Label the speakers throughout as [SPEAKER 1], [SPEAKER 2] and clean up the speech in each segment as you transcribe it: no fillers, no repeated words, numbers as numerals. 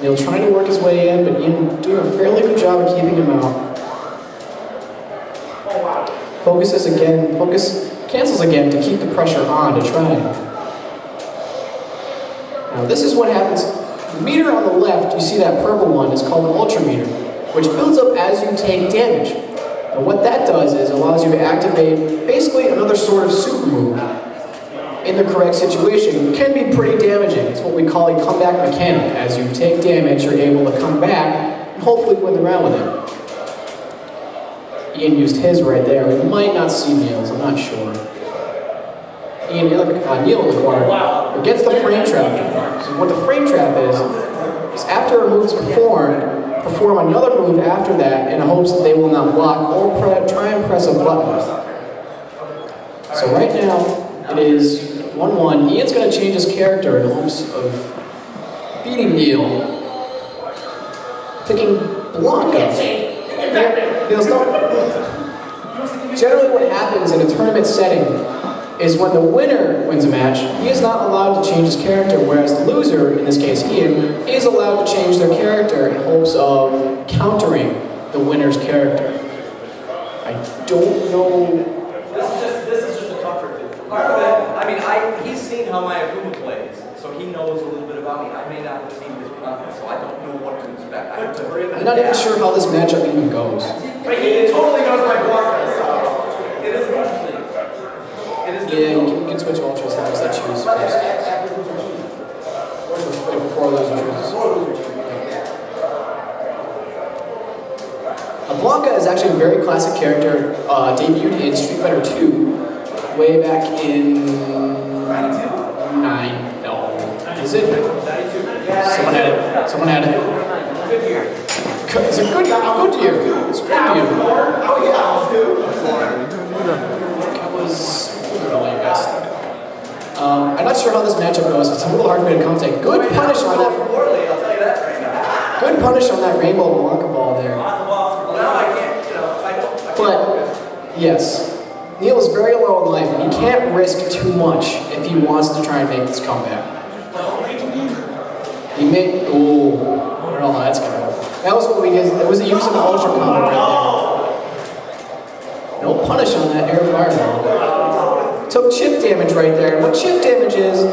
[SPEAKER 1] Neil trying to work his way in, but Ian doing a fairly good job of keeping him out. Cancels again to keep the pressure on to try. Now this is what happens. The meter on the left, you see that purple one, is called an ultra meter, which builds up as you take damage. And what that does is allows you to activate basically another sort of super move in the correct situation. It can be pretty damaging. It's what we call a comeback mechanic. As you take damage, you're able to come back and hopefully win the round with it. Ian used his right there. We might not see Neil's, I'm not sure. Neil in the corner gets the frame trap. So what the frame trap is after a move is performed, perform another move after that in hopes that they will not block or try and press a button. So right now, it is 1-1. Ian's going to change his character in hopes of beating Neil. Picking Blanca. Generally what happens in a tournament setting is when the winner wins a match, he is not allowed to change his character, whereas the loser, in this case Ian, is allowed to change their character in hopes of countering the winner's character. I don't know...
[SPEAKER 2] This is just a comfort thing. I mean, he's seen how my Akuma plays, so he knows a little bit about me. I may not have seen his practice, so I don't know what to expect.
[SPEAKER 1] I'm not even sure how this matchup even goes.
[SPEAKER 2] But he totally knows my Blanca, so it is interesting.
[SPEAKER 1] Yeah, you can switch ultras as I choose first. Before loser chooses. Blanca is actually a very classic character, debuted in Street Fighter 2 way back in 9. No. Is it? Someone had it. Someone had it. It's a good year. It's a good year.
[SPEAKER 2] Oh yeah,
[SPEAKER 1] That was... I'm not sure how this matchup goes. It's a little hard for me to commentate. Good punish on that. Good punish on that rainbow Blanca ball there. But yes, Neil is very low in life, and he can't risk too much if he wants to try and make this comeback. He made. Oh, no, that's good. That was what we did. It was the use of the ultra combo right there. No punish on that air fireball. Took chip damage right there. And what chip damage is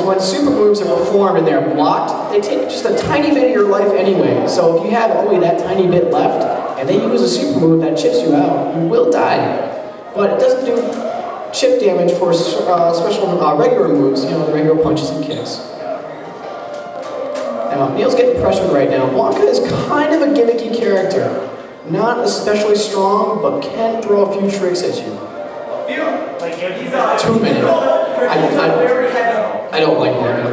[SPEAKER 1] when super moves are performed and they're blocked, they take just a tiny bit of your life anyway. So if you have only that tiny bit left, and they use a super move that chips you out, you will die. But it doesn't do chip damage for special regular moves, you know, the regular punches and kicks. Now, Neil's getting pressured right now. Blanca is kind of a gimmicky character. Not especially strong, but can throw a few tricks at you. 2 minutes. I don't like Blanca.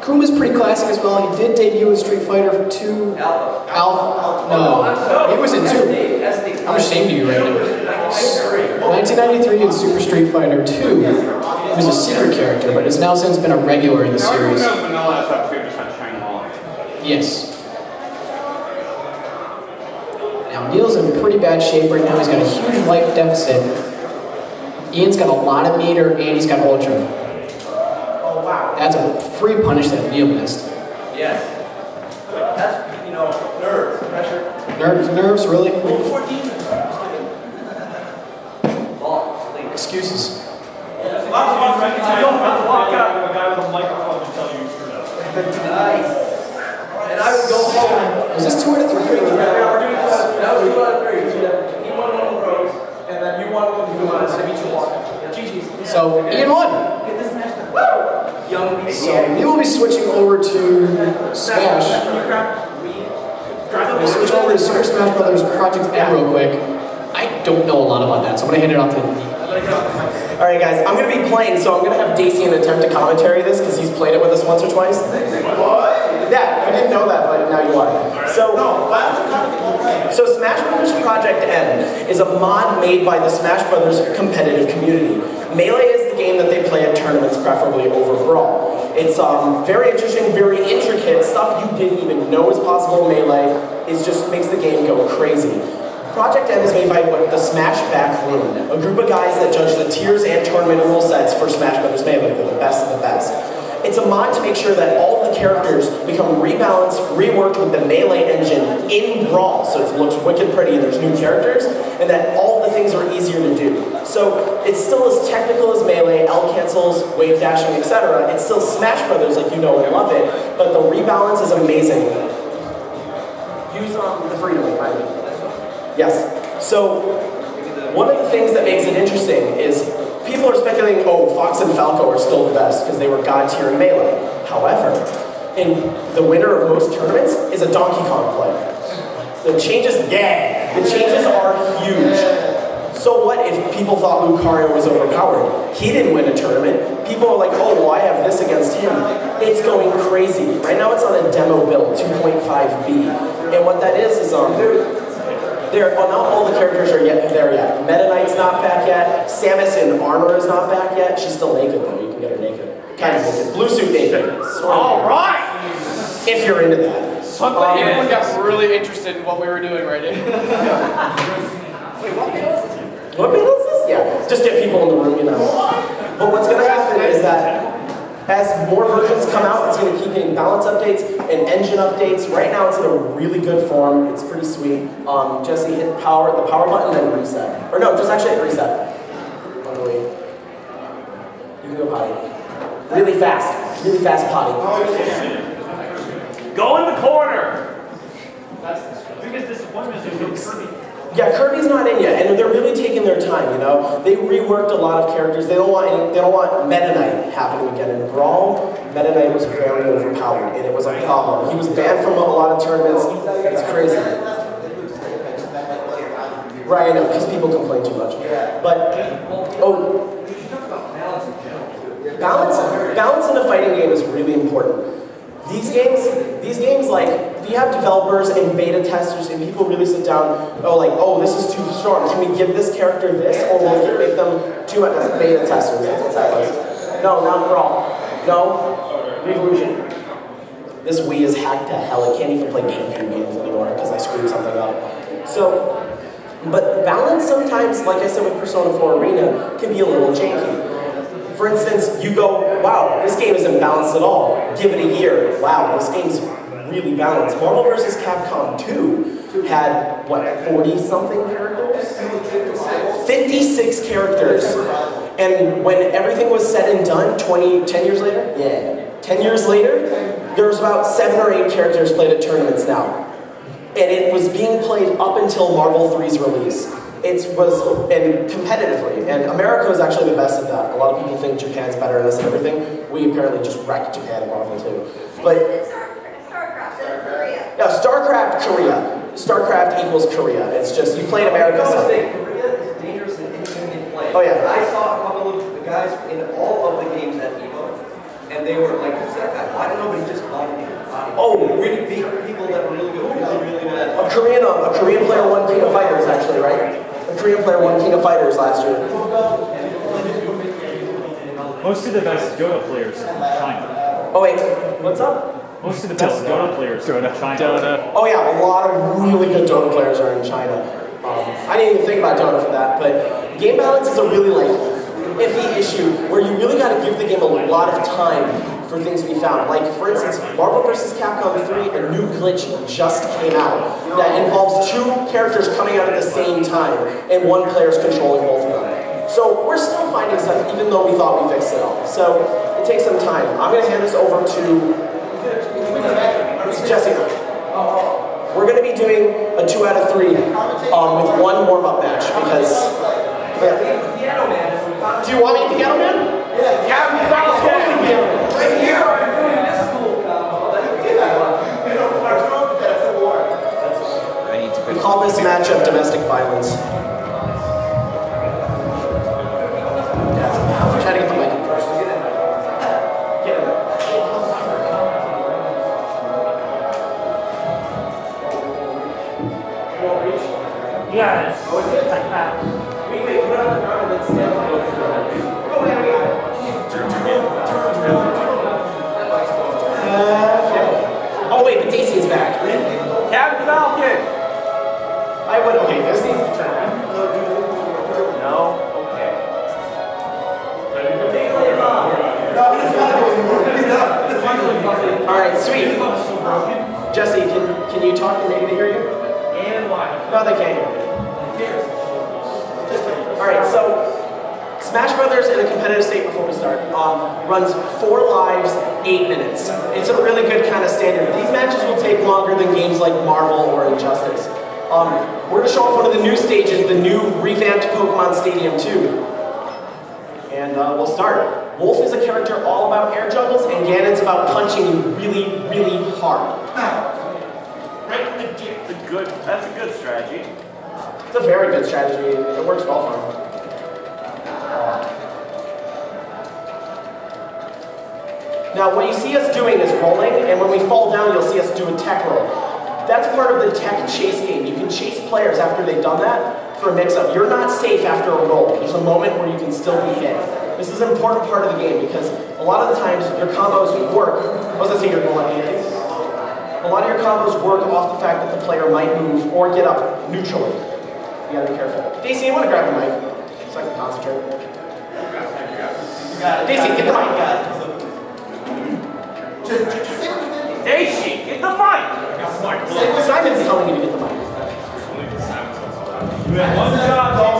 [SPEAKER 1] Kuma's pretty classic as well. He did debut in Street Fighter 2. Alpha. No, he was in 2. I'm ashamed of you right now. 1993 in Super Street Fighter 2. He was a secret character, but has now since been a regular in the series. Yes. Now, Neil's in pretty bad shape right now. He's got a huge life deficit. Ian's got a lot of meter, and he's got ultra.
[SPEAKER 2] Oh, wow.
[SPEAKER 1] That's a free punish that Neil missed.
[SPEAKER 2] Yes. That's, you know, nerves, pressure.
[SPEAKER 1] Nerves, really?
[SPEAKER 2] 14.
[SPEAKER 1] Excuses.
[SPEAKER 3] I don't have a guy with a microphone to tell you you screwed up.
[SPEAKER 2] Nice. And I would go home.
[SPEAKER 1] Was this 2 out of 3?
[SPEAKER 2] Yeah, we're doing 2 out of 3. He won one of the rows, and then you won one of the ones. So each one. GG's.
[SPEAKER 1] So, Ian won.
[SPEAKER 2] Get this match done. Woo! Young.
[SPEAKER 1] So, he will be switching over to Smash. We'll switch over to Super Smash Bros. Project M real quick. I don't know a lot about that, so I'm going to hand it off to
[SPEAKER 4] Alright guys, I'm going to be playing, so I'm going to have Dacian attempt to commentary this, because he's played it with us once or twice. Yeah, you didn't know that, but now you are. So Smash Bros. Project M is a mod made by the Smash Bros. Competitive community. Melee is the game that they play at tournaments, preferably over Brawl. It's very interesting, very intricate, stuff you didn't even know was possible in Melee. It just makes the game go crazy. Project M is made by the Smash Back Room, a group of guys that judge the tiers and tournament rule sets for Smash Bros. Melee. They're the best of the best. It's a mod to make sure that all of the characters become rebalanced, reworked with the Melee engine in Brawl, so it looks wicked pretty and there's new characters, and that all of the things are easier to do. So it's still as technical as Melee, L cancels, wave dashing, etc. It's still Smash Brothers like you know and love it, but the rebalance is amazing. Use the freedom wave, I mean. Yes. So one of the things that makes it interesting is people are speculating, oh, Fox and Falco are still the best because they were god tier in Melee. However, the winner of most tournaments is a Donkey Kong player. The changes are huge. So what if people thought Lucario was overpowered? He didn't win a tournament. People are like, oh, well, I have this against him. It's going crazy. Right now it's on a demo build, 2.5B. And what that is not all the characters are there yet. Meta Knight's not back yet. Samus in armor is not back yet. She's still naked though. You can get her naked. Kind of naked. Blue suit naked.
[SPEAKER 3] All right.
[SPEAKER 4] If you're into that.
[SPEAKER 5] Everyone got really interested in what we were doing right now.
[SPEAKER 2] Wait, what game is this?
[SPEAKER 4] What beta is this? Yeah, just get people in the room, you know. But what's going to happen is that as more versions come out, it's going to keep getting balance updates and engine updates. Right now, it's in a really good form. It's pretty sweet. Jesse, hit the power button, then reset. Or no, just actually hit reset. You can go potty. Really fast potty.
[SPEAKER 3] Go in the corner. Biggest disappointment is no Kirby.
[SPEAKER 4] Yeah, Kirby's not in yet, and they're really taking their time, you know? They reworked a lot of characters. They don't want Meta Knight happening again. In Brawl, Meta Knight was very overpowered, and it was a problem. He was banned from a lot of tournaments. It's crazy. Right, I know, because people complain too much. But, balance in a fighting game is really important. These games, like, you have developers and beta testers, and people really sit down, oh, this is too strong. Can we give this character this, or will we make them too much? That's beta testers. That's what that was. No, not Brawl. No, Revolution. This Wii is hacked to hell. It can't even play GameCube games anymore because I screwed something up. So, but balance sometimes, like I said with Persona 4 Arena, can be a little janky. For instance, you go, wow, this game isn't balanced at all. Give it a year. Wow, this game's really balanced. Marvel vs. Capcom 2 had, 40-something characters? 56 characters. And when everything was said and done, 10 years later? Yeah. 10 years later, there was about 7 or 8 characters played at tournaments now. And it was being played up until Marvel 3's release. And competitively, and America is actually the best at that. A lot of people think Japan's better at this and everything. We apparently just wrecked Japan and Marvel too. But
[SPEAKER 6] StarCraft, Korea.
[SPEAKER 4] yeah, StarCraft Korea. StarCraft equals Korea. It's just you play in America.
[SPEAKER 2] Korea is dangerous in anything they play.
[SPEAKER 4] Oh yeah.
[SPEAKER 2] I saw a couple of the guys in all of the games at EVO, and they were like, "Who's that guy? Why did nobody just buy him?" Really beat people that were really good, really bad.
[SPEAKER 4] A Korean player won King of Fighters actually, right? A Korean player won King of Fighters last year.
[SPEAKER 7] Most of the best Dota players are from China.
[SPEAKER 4] Oh wait, what's up?
[SPEAKER 7] Most of the best Dota players are from China.
[SPEAKER 4] Oh yeah, a lot of really good Dota players are in China. I didn't even think about Dota for that, but game balance is a really iffy issue where you really got to give the game a lot of time for things to be found. Like, for instance, Marvel vs. Capcom 3, a new glitch just came out that involves 2 characters coming out at the same time, and one player's controlling both of them. So we're still finding stuff, even though we thought we fixed it all. So it takes some time. I'm going to hand this over to Jesse. We're going to be doing a 2 out of 3 with one warm-up match because...
[SPEAKER 2] Piano Man is
[SPEAKER 4] Do you want me to Piano Man?
[SPEAKER 2] Yeah, right here. I'm doing this school.
[SPEAKER 4] We call this matchup domestic violence. Try to get the mic in first. Get in.
[SPEAKER 3] Yes.
[SPEAKER 4] Wait, put it on the ground and then stand on it. Oh wait, but Daisy is back.
[SPEAKER 3] Captain Falcon.
[SPEAKER 4] Okay, this needs to turn.
[SPEAKER 3] No. Okay.
[SPEAKER 4] No, he's got it. All right, sweet.
[SPEAKER 3] So broken.
[SPEAKER 4] Jesse, can you talk and maybe they hear you?
[SPEAKER 3] And live.
[SPEAKER 4] No, they can't hear you. All right, so Smash Brothers in a competitive state before we start runs 4 lives, 8 minutes. It's a really good kind of standard. These matches will take longer than games like Marvel or Injustice. We're going to show off one of the new stages, the new revamped Pokemon Stadium 2. And we'll start. Wolf is a character all about air juggles, and Ganon's about punching you really, really hard.
[SPEAKER 3] Right in the dick. That's a good strategy.
[SPEAKER 4] It's a very good strategy. It works well for him. Now, what you see us doing is rolling, and when we fall down, you'll see us do a tech roll. That's part of the tech chase game. You can chase players after they've done that for a mix-up. You're not safe after a roll. There's a moment where you can still be hit. This is an important part of the game because a lot of the times your combos work. I was gonna say you're going to hit. A lot of your combos work off the fact that the player might move or get up neutrally. You gotta be careful. Daisy, you wanna grab the mic so I can concentrate? Daisy, get the mic.
[SPEAKER 3] Daisy, get the mic!
[SPEAKER 4] Simon's telling you to get the mic.
[SPEAKER 3] You had one job all